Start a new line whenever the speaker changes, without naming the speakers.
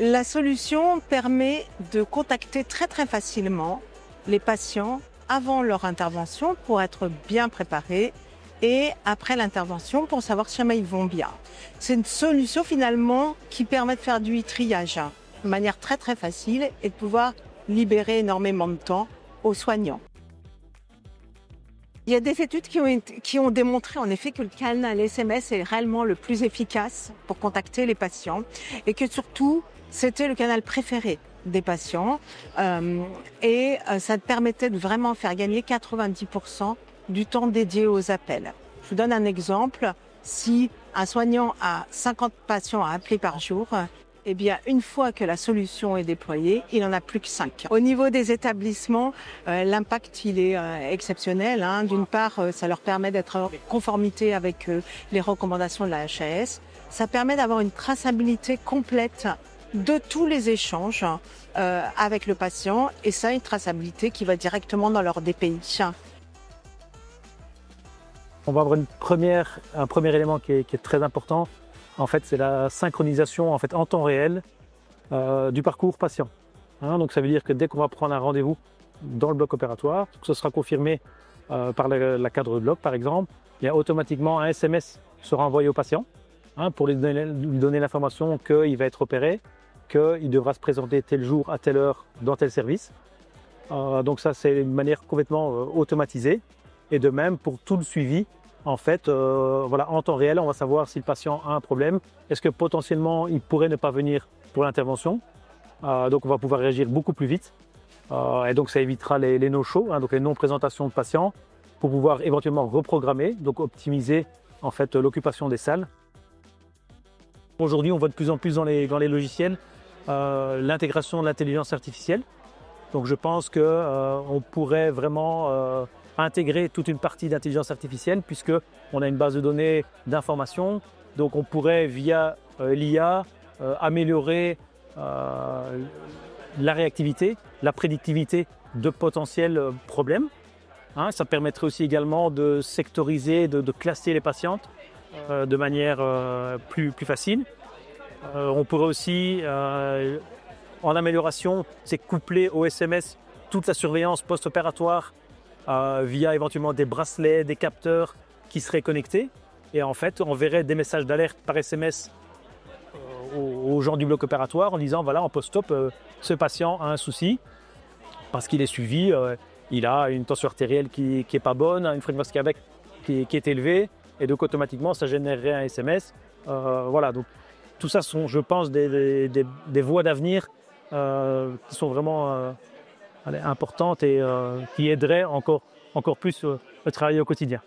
La solution permet de contacter très facilement les patients avant leur intervention pour être bien préparés et après l'intervention pour savoir si jamais ils vont bien. C'est une solution finalement qui permet de faire du triage de manière très facile et de pouvoir libérer énormément de temps aux soignants. Il y a des études qui ont démontré en effet que le canal SMS est réellement le plus efficace pour contacter les patients et que surtout c'était le canal préféré des patients ça permettait de vraiment faire gagner 90% du temps dédié aux appels. Je vous donne un exemple. Si un soignant a 50 patients à appeler par jour, eh bien, une fois que la solution est déployée, il n'en a plus que 5. Au niveau des établissements, l'impact il est exceptionnel. D'une part, ça leur permet d'être en conformité avec les recommandations de la HAS. Ça permet d'avoir une traçabilité complète de tous les échanges avec le patient et ça, une traçabilité qui va directement dans leur DPI.
On va avoir un premier élément qui est très important. En fait, c'est la synchronisation en temps réel du parcours patient. Donc ça veut dire que dès qu'on va prendre un rendez-vous dans le bloc opératoire, que ce sera confirmé par la cadre de bloc par exemple, il y a automatiquement un SMS qui sera envoyé au patient pour lui donner l'information qu'il va être opéré, qu'il devra se présenter tel jour à telle heure dans tel service. Donc ça, c'est une manière complètement automatisée. Et de même pour tout le suivi, en temps réel, on va savoir si le patient a un problème. Est-ce que potentiellement il pourrait ne pas venir pour l'intervention. Donc on va pouvoir réagir beaucoup plus vite. Et donc ça évitera les no-shows, donc les non-présentations de patients, pour pouvoir éventuellement reprogrammer, donc optimiser l'occupation des salles. Aujourd'hui, on voit de plus en plus dans les logiciels l'intégration de l'intelligence artificielle. Donc je pense qu'on pourrait vraiment intégrer toute une partie d'intelligence artificielle puisqu'on a une base de données d'informations. Donc on pourrait, via l'IA, améliorer la réactivité, la prédictivité de potentiels problèmes. Ça permettrait aussi également de sectoriser, de classer les patientes de manière plus facile. On pourrait aussi, en amélioration, c'est coupler au SMS toute la surveillance post-opératoire via éventuellement des bracelets, des capteurs qui seraient connectés. Et en fait, on verrait des messages d'alerte par SMS aux gens du bloc opératoire en disant voilà, en post-op, ce patient a un souci parce qu'il est suivi, il a une tension artérielle qui n'est pas bonne, une fréquence cardiaque qui est élevée, et donc automatiquement ça générerait un SMS. Voilà, donc tout ça sont, je pense, des voies d'avenir qui sont vraiment importantes et qui aideraient encore plus le travail au quotidien.